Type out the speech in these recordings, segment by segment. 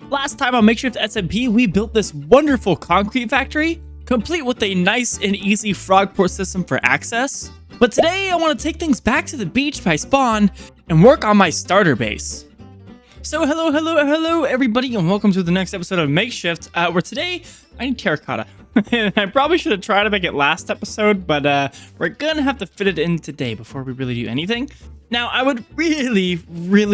Last time on MakeShift SMP, we built this wonderful concrete factory, complete with a nice and easy frog port system for access. But today I want to take things back to the beach by spawn and work on my starter base. So hello everybody, and welcome to the next episode of MakeShift, where today I need terracotta. And I probably should have tried to make it last episode, but we're gonna have to fit it in today before we really do anything. Now, I would really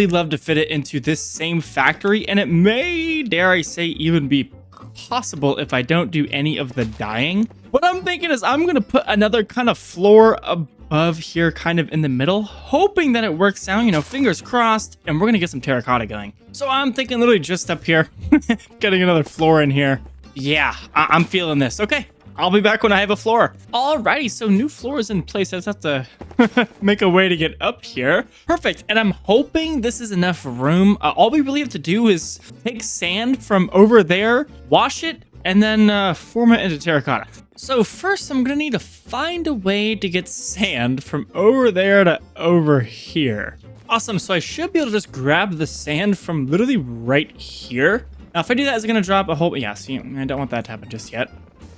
love to fit it into this same factory, and it may, dare I say, even be possible if I don't do any of the dyeing. What I'm thinking is I'm gonna put another kind of floor above here, kind of in the middle, hoping that it works out, you know, fingers crossed, and we're gonna get some terracotta going. So I'm thinking literally just up here, getting another floor in here. Yeah, I'm feeling this. Okay, I'll be back when I have a floor. Alrighty, so new floor is in place. I just have to make a way to get up here. Perfect, and I'm hoping this is enough room. All we really have to do is take sand from over there, wash it, and then form it into terracotta. So first, I'm gonna need to find a way to get sand from over there to over here. Awesome, so I should be able to just grab the sand from literally right here. Now, if I do that, it's gonna drop a whole, yeah, see, I don't want that to happen just yet.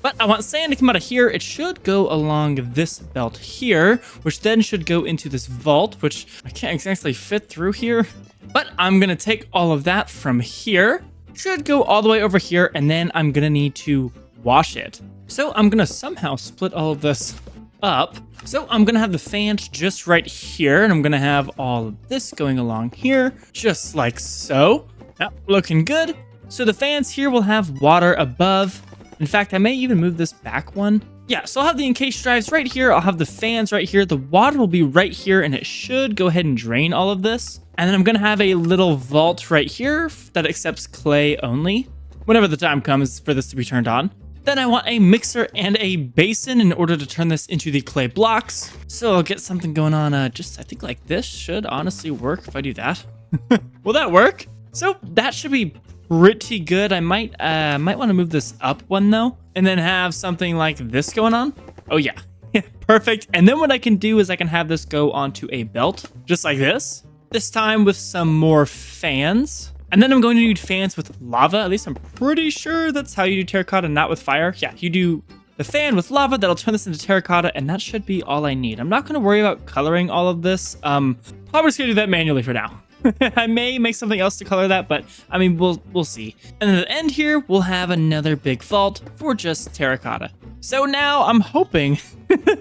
But I want sand to come out of here. It should go along this belt here, which then should go into this vault, which I can't exactly fit through here. But I'm gonna take all of that from here, should go all the way over here, and then I'm gonna need to wash it. So I'm gonna somehow split all of this up. So I'm gonna have the fans just right here, and I'm gonna have all of this going along here, just like so. Yep, looking good. So the fans here will have water above. In fact, I may even move this back one. Yeah, so I'll have the encased drives right here. I'll have the fans right here. The water will be right here, and it should go ahead and drain all of this. And then I'm gonna have a little vault right here that accepts clay only, whenever the time comes for this to be turned on. Then I want a mixer and a basin in order to turn this into the clay blocks. So I'll get something going on, just I think like this should honestly work if I do that. Will that work? So that should be pretty good. I might want to move this up one though, and then have something like this going on. Oh yeah, perfect. And then what I can do is I can have this go onto a belt, just like this. This time with some more fans. And then I'm going to need fans with lava. At least I'm pretty sure that's how you do terracotta, not with fire. Yeah, you do the fan with lava. That'll turn this into terracotta, and that should be all I need. I'm not going to worry about coloring all of this. Probably just going to do that manually for now. I may make something else to color that, but I mean, we'll see. And at the end here, we'll have another big vault for just terracotta. So now I'm hoping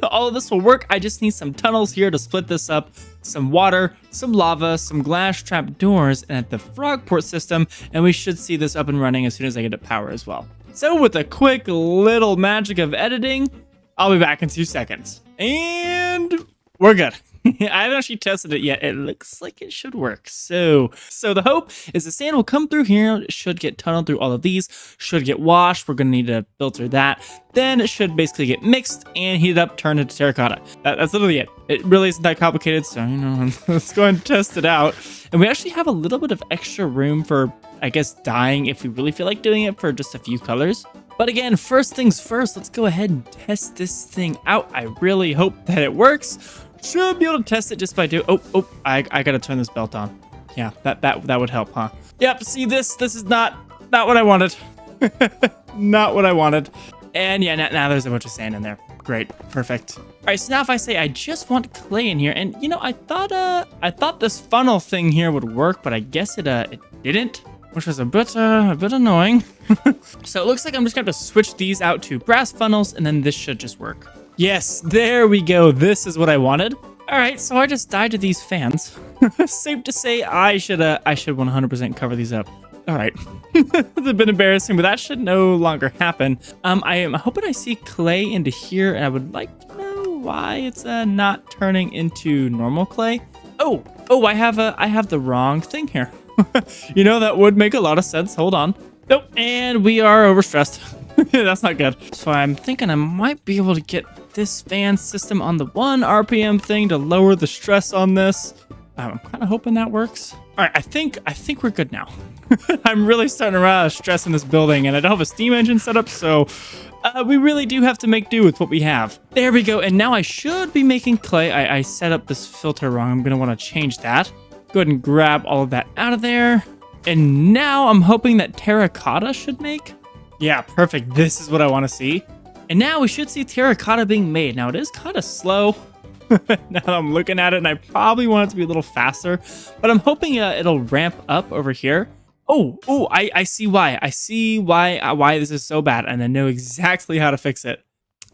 all of this will work. I just need some tunnels here to split this up, some water, some lava, some glass trap doors, and at the frog port system, and we should see this up and running as soon as I get it power as well. So with a quick little magic of editing, I'll be back in 2 seconds. And we're good. I haven't actually tested it yet. It looks like it should work. So the hope is the sand will come through here. It should get tunneled through all of these, should get washed. We're going to need to filter that. Then it should basically get mixed and heated up, turned into terracotta. That's literally it. It really isn't that complicated. So, you know, let's go and test it out. And we actually have a little bit of extra room for, I guess, dyeing if we really feel like doing it for just a few colors. But again, first things first, let's go ahead and test this thing out. I really hope that it works. Should be able to test it just by doing. I gotta turn this belt on. Yeah, that would help, huh? Yep. See, this is not what I wanted. Not what I wanted. And yeah, now there's a bunch of sand in there. Great, perfect. All right, so now if I say I just want clay in here, and you know, I thought this funnel thing here would work, but I guess it didn't, which was a bit annoying. So it looks like I'm just gonna have to switch these out to brass funnels, and then this should just work. Yes, there we go. This is what I wanted. All right, so I just dyed to these fans. Safe to say I should 100% cover these up. All right, it's a bit embarrassing, but that should no longer happen. I am hoping I see clay into here, and I would like to know why it's not turning into normal clay. Oh, I have the wrong thing here. You know, that would make a lot of sense. Hold on. Nope, and we are overstressed. That's not good. So I'm thinking I might be able to get this fan system on the 1 RPM thing to lower the stress on this. I'm kind of hoping that works. All right, I think we're good now. I'm really starting to run out of stress in this building, and I don't have a steam engine set up, so we really do have to make do with what we have. There we go, and now I should be making clay. I set up this filter wrong. I'm gonna want to change that. Go ahead and grab all of that out of there. And now I'm hoping that terracotta should make. Yeah, perfect. This is what I want to see. And now we should see terracotta being made. Now it is kind of slow. Now that I'm looking at it, and I probably want it to be a little faster, but I'm hoping it'll ramp up over here. Oh, I see why. I see why this is so bad, and I know exactly how to fix it.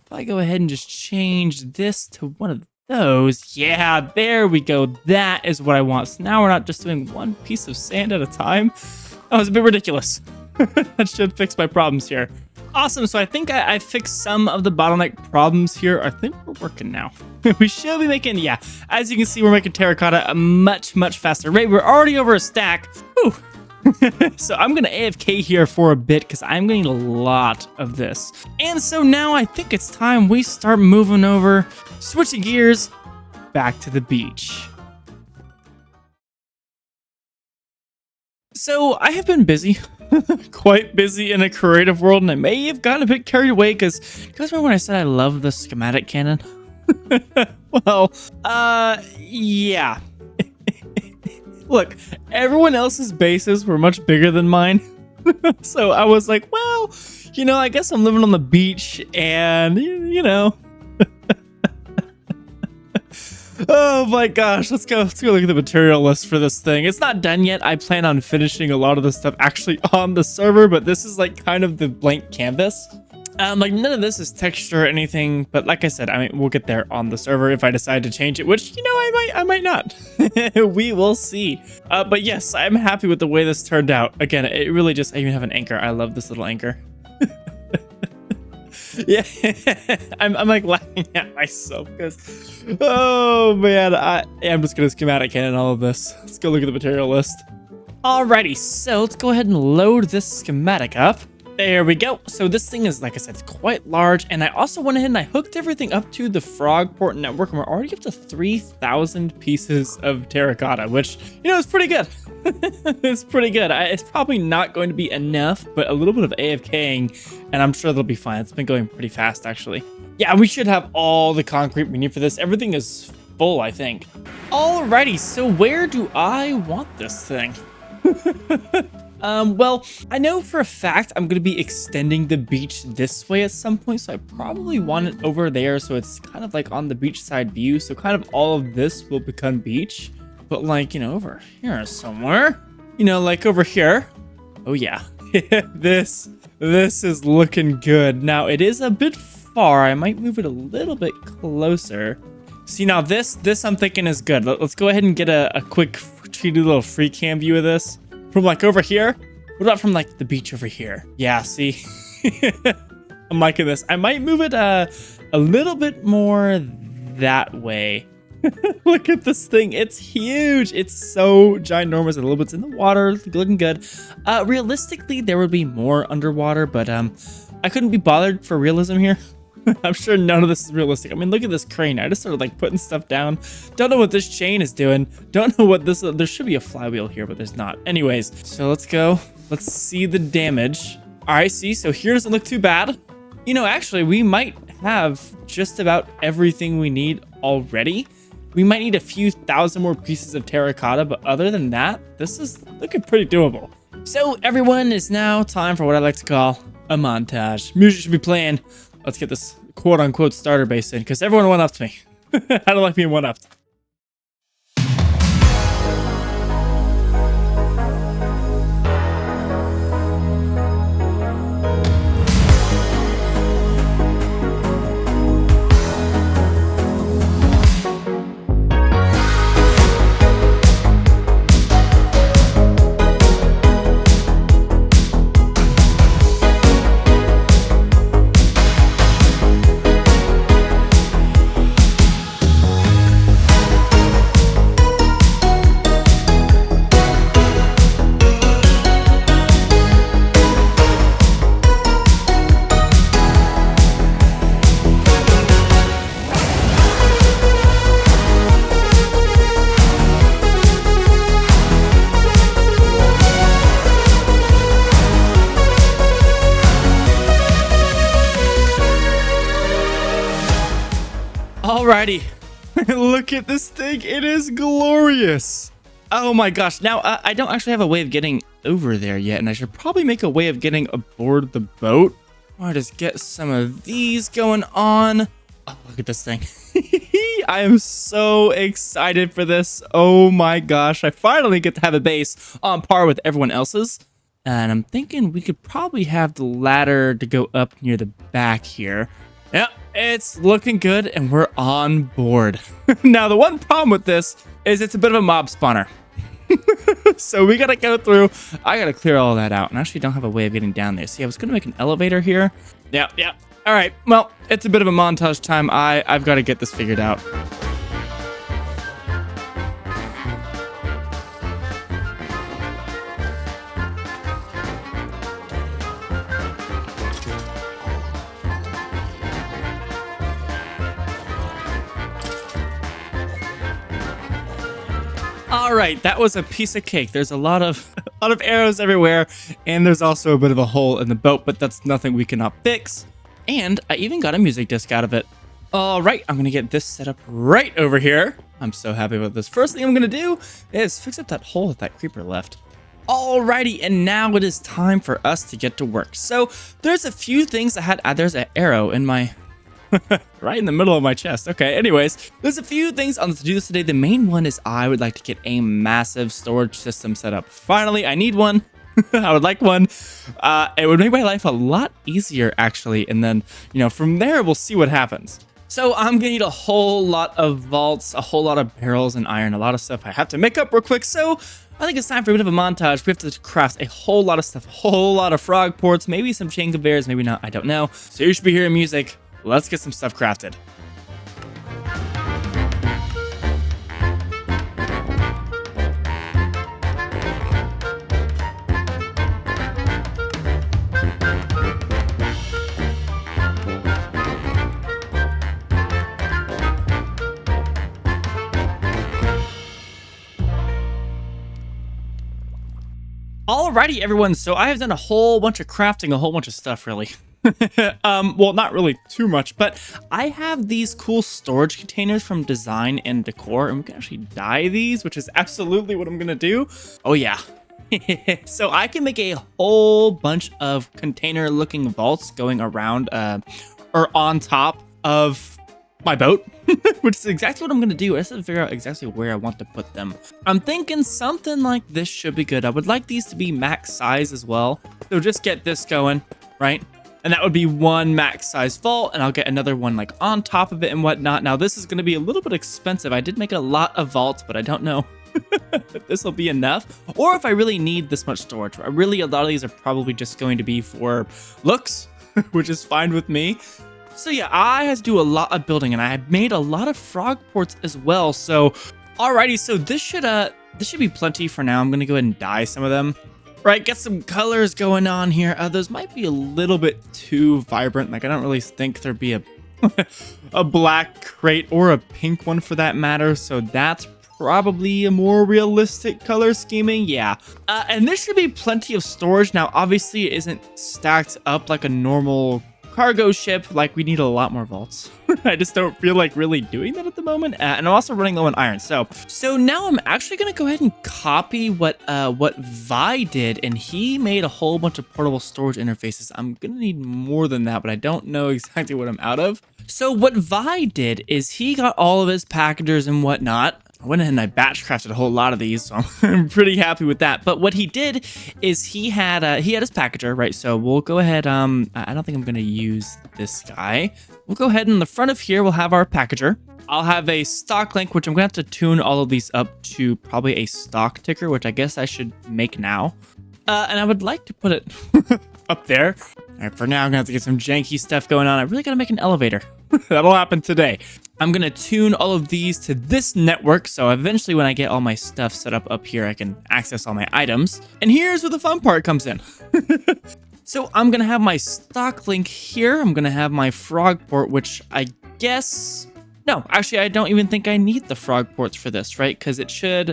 If I go ahead and just change this to one of those, yeah, there we go. That is what I want. So now we're not just doing one piece of sand at a time. That was a bit ridiculous. That should fix my problems here. Awesome, so I think I fixed some of the bottleneck problems here. I think we're working now. We should be making, yeah, as you can see, we're making terracotta a much faster rate. We're already over a stack. Whew. So I'm gonna AFK here for a bit because I'm getting a lot of this. And so now I think it's time we start moving over, switching gears, back to the beach. So I have been busy, quite busy in a creative world, and I may have gotten a bit carried away because you guys remember when I said I love the schematic cannon? Well, yeah. Look, everyone else's bases were much bigger than mine. So I was like, well, you know, I guess I'm living on the beach and, you know. Oh my gosh, let's go look at the material list for this thing. It's not done yet. I plan on finishing a lot of this stuff actually on the server, but this is like kind of the blank canvas. Like none of this is texture or anything, but like I said, I mean, we'll get there on the server if I decide to change it, which, you know, I might not. We will see. But yes, I'm happy with the way this turned out. Again, it really just, I even have an anchor. I love this little anchor. Yeah, I'm like laughing at myself because, oh man, I'm just gonna schematic cannon all of this. Let's go look at the material list. Alrighty, so let's go ahead and load this schematic up. There we go. So this thing is, like I said, it's quite large, and I also went ahead and I hooked everything up to the Frogport network, and we're already up to 3,000 pieces of terracotta, which, you know, is pretty good. It's pretty good. It's probably not going to be enough, but a little bit of AFKing, and I'm sure they'll be fine. It's been going pretty fast, actually. Yeah, we should have all the concrete we need for this. Everything is full, I think. Alrighty, so where do I want this thing? Well, I know for a fact I'm going to be extending the beach this way at some point, so I probably want it over there so it's kind of like on the beachside view, so kind of all of this will become beach, but like, you know, over here somewhere, you know, like over here. Oh yeah, this is looking good. Now, it is a bit far. I might move it a little bit closer. See, now this I'm thinking is good. Let's go ahead and get a quick little free cam view of this. From like over here? What about from like the beach over here? Yeah, see? I'm liking this. I might move it a little bit more that way. Look at this thing. It's huge. It's so ginormous. A little bit's in the water. Looking good. Realistically, there would be more underwater, but I couldn't be bothered for realism here. I'm sure none of this is realistic. I mean, look at this crane. I just started like putting stuff down. Don't know what this chain is doing. Don't know what this, there should be a flywheel here, but there's not. Anyways, so let's go. Let's see the damage. All right, see, so here doesn't look too bad. You know, actually, we might have just about everything we need already. We might need a few thousand more pieces of terracotta, but other than that, this is looking pretty doable. So everyone, it's now time for what I like to call a montage. Music should be playing. Let's get this quote-unquote starter base in, because everyone one-upped me. I don't like being one-upped. Alrighty, look at this thing. It is glorious. Oh my gosh. Now, I don't actually have a way of getting over there yet, and I should probably make a way of getting aboard the boat. Or just get some of these going on. Oh, look at this thing. I am so excited for this. Oh my gosh. I finally get to have a base on par with everyone else's. And I'm thinking we could probably have the ladder to go up near the back here. Yep, it's looking good and we're on board. Now, the one problem with this is it's a bit of a mob spawner. So we gotta go through. I gotta clear all that out. And I actually don't have a way of getting down there. See, I was gonna make an elevator here. Yeah. All right, well, it's a bit of a montage time. I've got to get this figured out. All right, that was a piece of cake. There's a lot of arrows everywhere, and there's also a bit of a hole in the boat, but that's nothing we cannot fix. And I even got a music disc out of it. All right, I'm gonna get this set up right over here. I'm so happy with this. First thing I'm gonna do is fix up that hole that creeper left. Alrighty, and now it is time for us to get to work. So there's a few things I had. There's an arrow in my right in the middle of my chest. Okay, anyways, there's a few things on the to-do list today. The main one is I would like to get a massive storage system set up. Finally, I need one. I would like one. It would make my life a lot easier, actually. And then, from there, we'll see what happens. So I'm gonna need a whole lot of vaults, a whole lot of barrels and iron, a lot of stuff I have to make up real quick. So I think it's time for a bit of a montage. We have to craft a whole lot of stuff, a whole lot of frog ports, maybe some chain conveyors, maybe not, I don't know. So you should be hearing music. Let's get some stuff crafted. Alrighty, everyone. So I have done a whole bunch of crafting, a whole bunch of stuff, really. Well, not really too much, but I have these cool storage containers from Design and Decor, and we can actually dye these, which is absolutely what I'm gonna do. Oh yeah. So I can make a whole bunch of container looking vaults going around or on top of my boat, which is exactly what I'm gonna do. I just have to figure out exactly where I want to put them. I'm thinking something like this should be good. I would like these to be max size as well. So just get this going, right? And that would be one max size vault, and I'll get another one like on top of it and whatnot. Now this is gonna be a little bit expensive. I did make a lot of vaults, but I don't know if this will be enough or if I really need this much storage. Really, a lot of these are probably just going to be for looks, which is fine with me. So yeah, I had to do a lot of building, and I had made a lot of frog ports as well. So, alrighty, so this should be plenty for now. I'm gonna go ahead and dye some of them. Right, get some colors going on here. Those might be a little bit too vibrant. Like, I don't really think there'd be a a black crate or a pink one for that matter. So that's probably a more realistic color scheming. Yeah. And there should be plenty of storage. Now, obviously, it isn't stacked up like a normal cargo ship. Like, we need a lot more vaults. I just don't feel like really doing that at the moment. And I'm also running low on iron. So now I'm actually going to go ahead and copy what Vi did. And he made a whole bunch of portable storage interfaces. I'm going to need more than that, but I don't know exactly what I'm out of. So what Vi did is he got all of his packagers and whatnot. I went ahead and I batch crafted a whole lot of these, so I'm pretty happy with that. But what he did is he had his packager, right? So we'll go ahead. I don't think I'm gonna use this guy. We'll go ahead in the front of here. We'll have our packager. I'll have a stock link, which I'm gonna have to tune all of these up to probably a stock ticker, which I guess I should make now. And I would like to put it up there. All right, for now I'm gonna have to get some janky stuff going on. I really gotta make an elevator. That'll happen today. I'm gonna tune all of these to this network, so eventually when I get all my stuff set up here, I can access all my items. And here's where the fun part comes in. So I'm gonna have my stock link here. I'm gonna have my frog port, which I guess... No, actually, I don't even think I need the frog ports for this, right? Because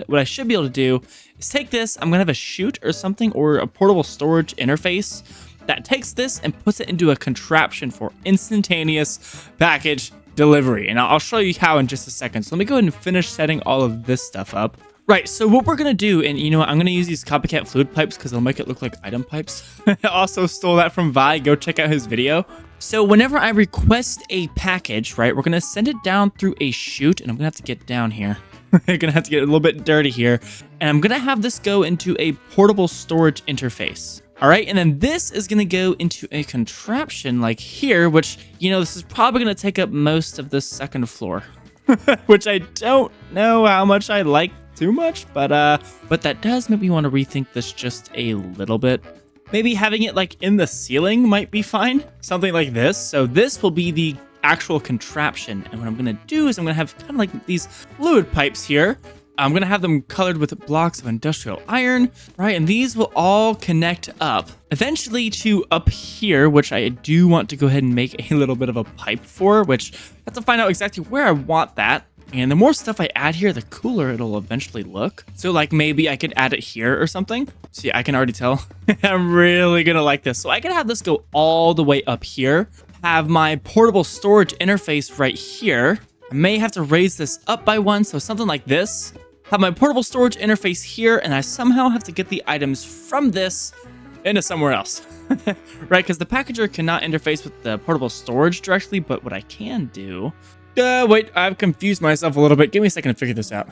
what I should be able to do is take this. I'm gonna have a chute or something, or a portable storage interface that takes this and puts it into a contraption for instantaneous package delivery. And I'll show you how in just a second. So let me go ahead and finish setting all of this stuff up. Right, so what we're gonna do, and you know what, I'm gonna use these copycat fluid pipes because they'll make it look like item pipes. I also stole that from Vi. Go check out his video. So whenever I request a package, right, we're gonna send it down through a chute, and I'm gonna have to get down here. I'm gonna have to get a little bit dirty here, and I'm gonna have this go into a portable storage interface. All right, and then this is gonna go into a contraption like here, which, you know, this is probably gonna take up most of the second floor, which I don't know how much I like too much, but that does make me want to rethink this just a little bit. Maybe having it like in the ceiling might be fine, something like this. So this will be the actual contraption, and what I'm gonna do is I'm gonna have kind of like these fluid pipes here. I'm gonna have them colored with blocks of industrial iron, right? And these will all connect up eventually to up here, which I do want to go ahead and make a little bit of a pipe for, which I have to find out exactly where I want that. And the more stuff I add here, the cooler it'll eventually look. So like maybe I could add it here or something. See, I can already tell. I'm really gonna like this. So I can have this go all the way up here, have my portable storage interface right here. I may have to raise this up by one, so something like this. Have my portable storage interface here, and I somehow have to get the items from this into somewhere else. Right, because the packager cannot interface with the portable storage directly, but what I can do... wait, I've confused myself a little bit. Give me a second to figure this out.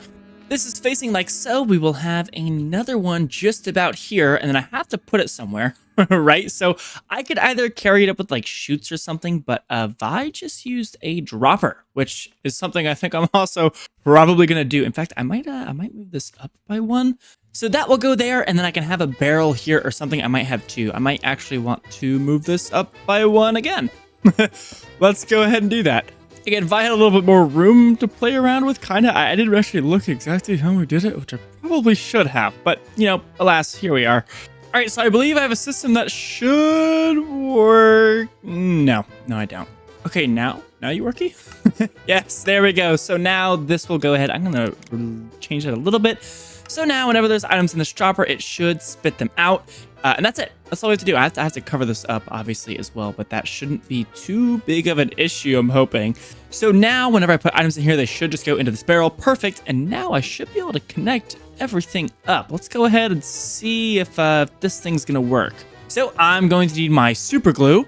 This is facing like so. We will have another one just about here, and then I have to put it somewhere, right? So I could either carry it up with like chutes or something, but Vi just used a dropper, which is something I think I'm also probably gonna do. In fact, I might move this up by one. So that will go there, and then I can have a barrel here or something. I might have two. I might actually want to move this up by one again. Let's go ahead and do that. Again, if I had a little bit more room to play around with, I didn't actually look exactly how we did it, which I probably should have. But, you know, alas, here we are. All right, so I believe I have a system that should work. No, I don't. Okay, now you worky? Yes, there we go. So now this will go ahead. I'm going to change that a little bit. So now whenever there's items in this dropper, it should spit them out. And that's it. That's all we have to do. I have to cover this up, obviously, as well, but that shouldn't be too big of an issue, I'm hoping. So now, whenever I put items in here, they should just go into this barrel. Perfect. And now I should be able to connect everything up. Let's go ahead and see if this thing's going to work. So I'm going to need my super glue.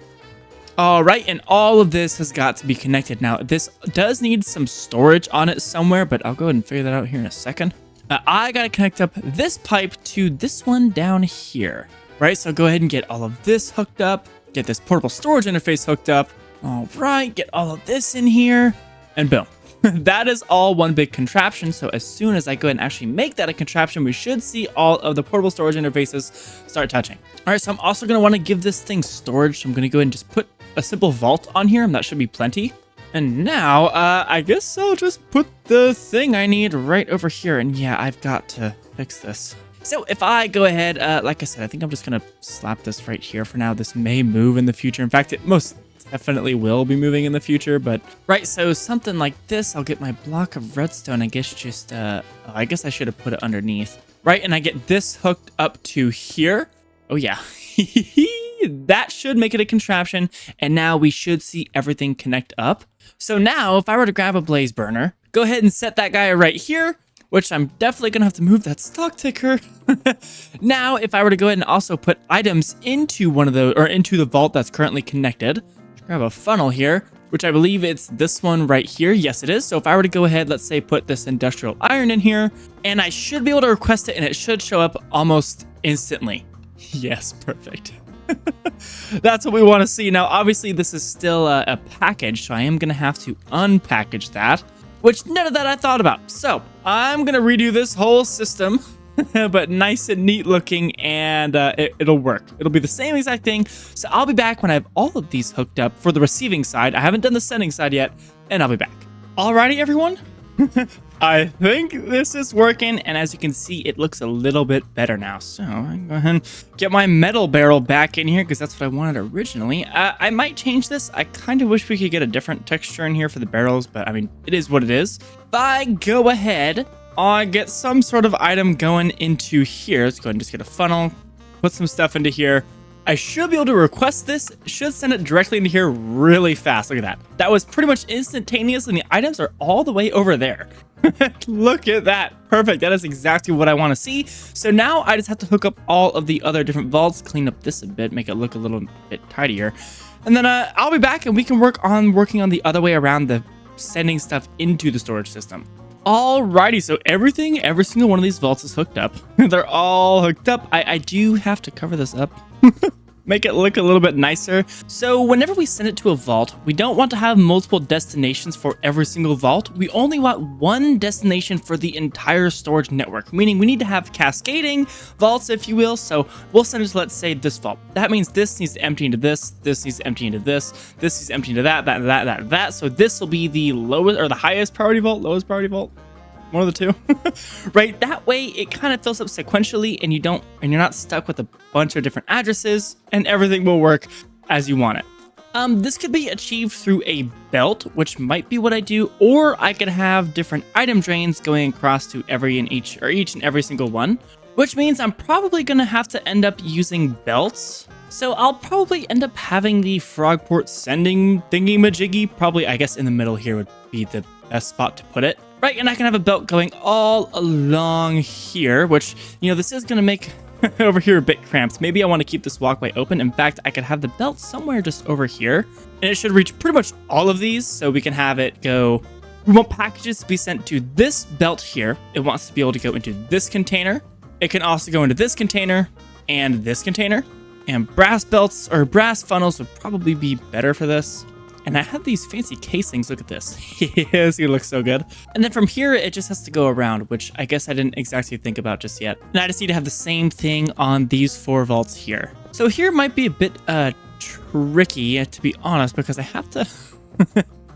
All right, and all of this has got to be connected. Now, this does need some storage on it somewhere, but I'll go ahead and figure that out here in a second. I got to connect up this pipe to this one down here. Right, so go ahead and get all of this hooked up, get this portable storage interface hooked up. All right, get all of this in here, and boom. That is all one big contraption. So as soon as I go ahead and actually make that a contraption, we should see all of the portable storage interfaces start touching. All right, so I'm also going to want to give this thing storage. So I'm going to go ahead and just put a simple vault on here, and that should be plenty. And now, I guess I'll just put the thing I need right over here. And yeah, I've got to fix this. So if I go ahead, like I said, I think I'm just going to slap this right here for now. This may move in the future. In fact, it most definitely will be moving in the future. But right, so something like this, I'll get my block of redstone. I guess just, I guess I should have put it underneath. Right, and I get this hooked up to here. Oh, yeah. That should make it a contraption. And now we should see everything connect up. So now if I were to grab a blaze burner, go ahead and set that guy right here, which I'm definitely going to have to move that stock ticker. Now, if I were to go ahead and also put items into one of those, or into the vault that's currently connected, grab a funnel here, which I believe it's this one right here. Yes, it is. So if I were to go ahead, let's say put this industrial iron in here, and I should be able to request it, and it should show up almost instantly. Yes, perfect. That's what we want to see. Now, obviously, this is still a package, so I am going to have to unpackage that, which none of that I thought about. So I'm going to redo this whole system, but nice and neat looking, and it'll work. It'll be the same exact thing. So I'll be back when I have all of these hooked up for the receiving side. I haven't done the sending side yet, and I'll be back. Alrighty, everyone. I think this is working, and as you can see, it looks a little bit better now. So I can go ahead and get my metal barrel back in here because that's what I wanted originally. I might change this. I kind of wish we could get a different texture in here for the barrels, but I mean, it is what it is. If I go ahead, I get some sort of item going into here. Let's go ahead and just get a funnel, put some stuff into here. I should be able to request this, should send it directly into here really fast. Look at that. That was pretty much instantaneous, and the items are all the way over there. Look at that. Perfect. That is exactly what I want to see. So now I just have to hook up all of the other different vaults, clean up this a bit, make it look a little bit tidier. And then I'll be back and we can working on the other way around, the sending stuff into the storage system. Alrighty, so every single one of these vaults is hooked up. They're all hooked up. I do have to cover this up. Make it look a little bit nicer. So whenever we send it to a vault, we don't want to have multiple destinations for every single vault. We only want one destination for the entire storage network, meaning we need to have cascading vaults, if you will. So we'll send it to, let's say, this vault. That means this needs to empty into this needs to empty into this needs to empty into that. So this will be the lowest or the highest priority vault, lowest priority vault. One of the two, right? That way it kind of fills up sequentially and you're not stuck with a bunch of different addresses and everything will work as you want it. This could be achieved through a belt, which might be what I do, or I could have different item drains going across to each and every single one, which means I'm probably going to have to end up using belts. So I'll probably end up having the Frogport sending thingy-majiggy, probably, I guess in the middle here would be the best spot to put it. Right, and I can have a belt going all along here, which, this is going to make over here a bit cramped. Maybe I want to keep this walkway open. In fact, I could have the belt somewhere just over here, and it should reach pretty much all of these, so we can have it go. We want packages to be sent to this belt here. It wants to be able to go into this container. It can also go into this container and this container. And brass belts or brass funnels would probably be better for this. And I have these fancy casings. Look at this. Yes, it looks so good. And then from here, it just has to go around, which I guess I didn't exactly think about just yet. And I just need to have the same thing on these 4 vaults here. So here might be a bit tricky, to be honest, because I have to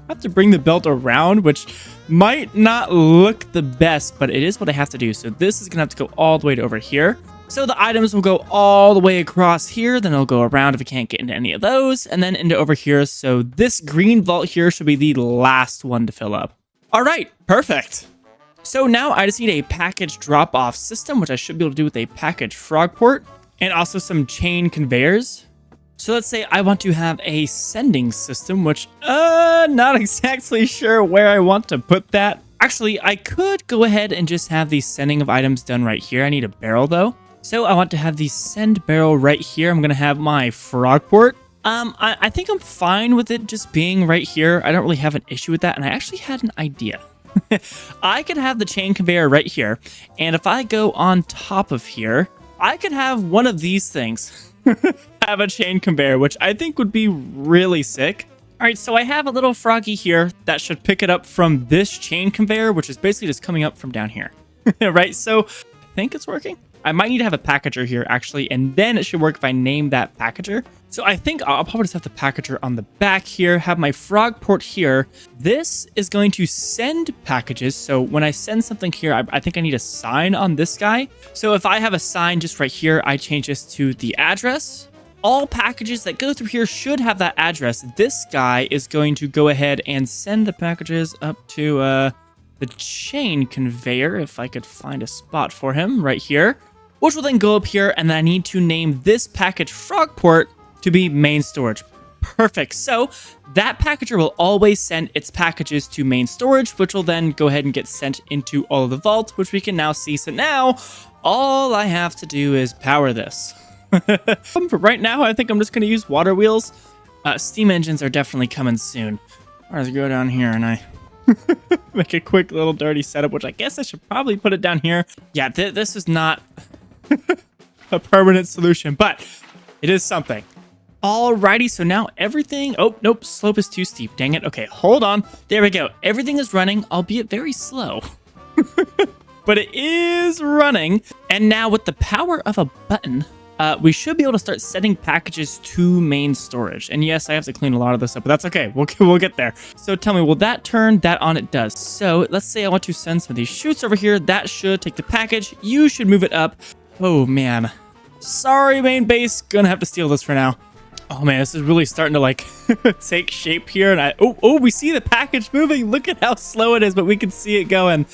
have to bring the belt around, which might not look the best, but it is what I have to do. So this is gonna have to go all the way to over here. So the items will go all the way across here, then it'll go around if we can't get into any of those, and then into over here. So this green vault here should be the last one to fill up. All right, perfect. So now I just need a package drop-off system, which I should be able to do with a package Frogport, and also some chain conveyors. So let's say I want to have a sending system, which not exactly sure where I want to put that. Actually, I could go ahead and just have the sending of items done right here. I need a barrel though. So I want to have the send barrel right here. I'm going to have my Frogport. I think I'm fine with it just being right here. I don't really have an issue with that. And I actually had an idea. I could have the chain conveyor right here. And if I go on top of here, I could have one of these things have a chain conveyor, which I think would be really sick. All right, so I have a little froggy here that should pick it up from this chain conveyor, which is basically just coming up from down here. Right, so I think it's working. I might need to have a packager here, actually, and then it should work if I name that packager. So I think I'll probably just have the packager on the back here, have my Frogport here. This is going to send packages. So when I send something here, I think I need a sign on this guy. So if I have a sign just right here, I change this to the address. All packages that go through here should have that address. This guy is going to go ahead and send the packages up to the chain conveyor, if I could find a spot for him right here, which will then go up here, and then I need to name this package Frogport to be main storage. Perfect. So that packager will always send its packages to main storage, which will then go ahead and get sent into all of the vaults, which we can now see. So now all I have to do is power this. For right now, I think I'm just going to use water wheels. Steam engines are definitely coming soon. Or let's go down here and I make a quick little dirty setup, which I guess I should probably put it down here. Yeah, this is not a permanent solution, but it is something. Alrighty, so now everything... Oh, nope, slope is too steep. Dang it. Okay, hold on. There we go. Everything is running, albeit very slow. But it is running. And now with the power of a button, we should be able to start sending packages to main storage. And yes, I have to clean a lot of this up, but that's okay. We'll get there. So tell me, will that turn? That on it does. So let's say I want to send some of these chutes over here. That should take the package. You should move it up. Oh, man. Sorry, main base. Gonna have to steal this for now. Oh, man, this is really starting to, like, take shape here. And we see the package moving. Look at how slow it is, but we can see it going.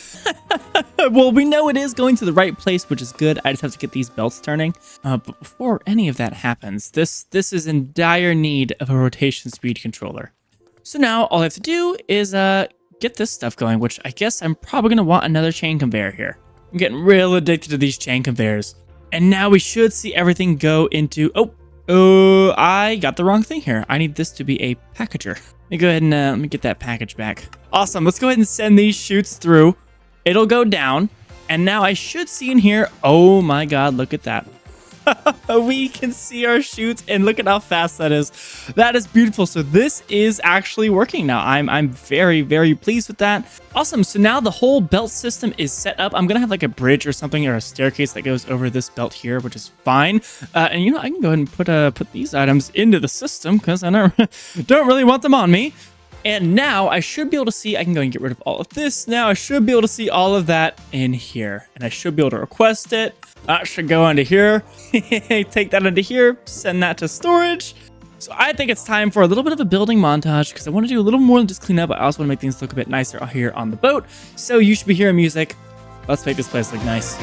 Well, we know it is going to the right place, which is good. I just have to get these belts turning. But before any of that happens, this is in dire need of a rotation speed controller. So now all I have to do is get this stuff going, which I guess I'm probably going to want another chain conveyor here. I'm getting real addicted to these chain conveyors. And now we should see everything go into... Oh, I got the wrong thing here. I need this to be a packager. Let me go ahead and let me get that package back. Awesome. Let's go ahead and send these chutes through. It'll go down. And now I should see in here... Oh my God, look at that. We can see our chutes, and look at how fast that is. That is beautiful. So this is actually working now. I'm very, very pleased with that. Awesome. So now the whole belt system is set up. I'm gonna have like a bridge or something, or a staircase that goes over this belt here, which is fine. And you know, I can go ahead and put these items into the system because I don't really want them on me. And now I should be able to see, I can go and get rid of all of this. Now I should be able to see all of that in here. And I should be able to request it. That should go into here. Take that into here. Send that to storage. So I think it's time for a little bit of a building montage because I want to do a little more than just clean up. I also want to make things look a bit nicer here on the boat. So you should be hearing music. Let's make this place look nice.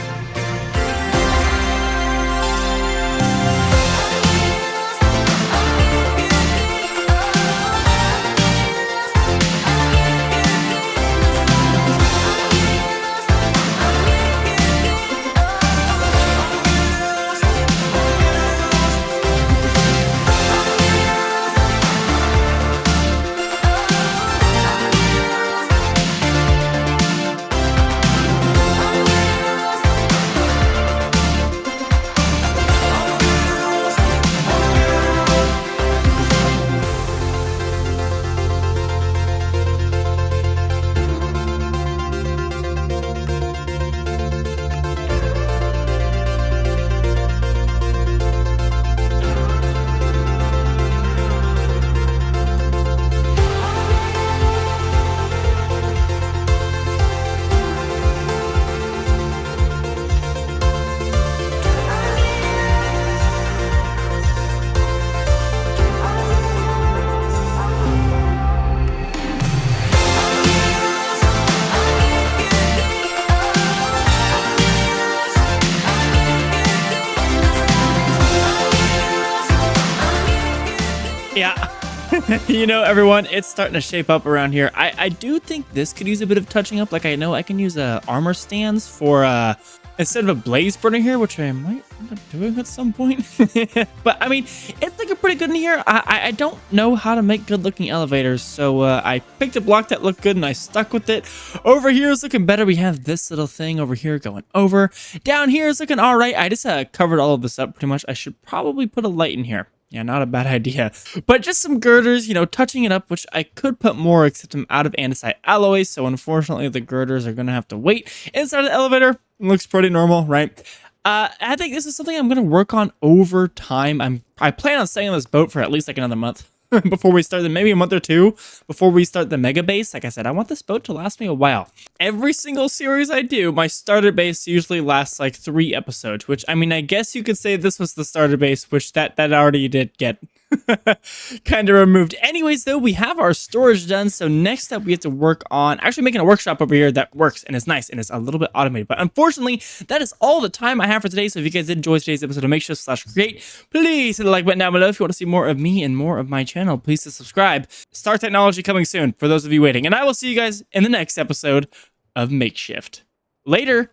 Yeah. You know, everyone, it's starting to shape up around here. I do think this could use a bit of touching up. Like, I know I can use armor stands for instead of a blaze burner here, which I might end up doing at some point. But I mean, it's looking pretty good in here. I don't know how to make good looking elevators, so I picked a block that looked good and I stuck with it. Over here is looking better. We have this little thing over here going over. Down here is looking all right. I just covered all of this up pretty much. I should probably put a light in here. Yeah, not a bad idea. But just some girders, you know, touching it up, which I could put more, except I'm out of andesite alloy. So unfortunately, the girders are going to have to wait inside of the elevator. It looks pretty normal, right? I think this is something I'm going to work on over time. I plan on staying on this boat for at least like another month before we start, maybe a month or two before we start the mega base. Like I said, I want this boat to last me a while. Every single series I do, my starter base usually lasts like 3 episodes, which I mean, I guess you could say this was the starter base, which that already did get kind of removed. Anyways, though, we have our storage done. So next up, we have to work on actually making a workshop over here that works and is nice and is a little bit automated. But unfortunately, that is all the time I have for today. So if you guys did enjoy today's episode of MakeShift/create, please hit the like button down below. If you want to see more of me and more of my channel, please subscribe. Star technology coming soon for those of you waiting. And I will see you guys in the next episode of MakeShift. Later.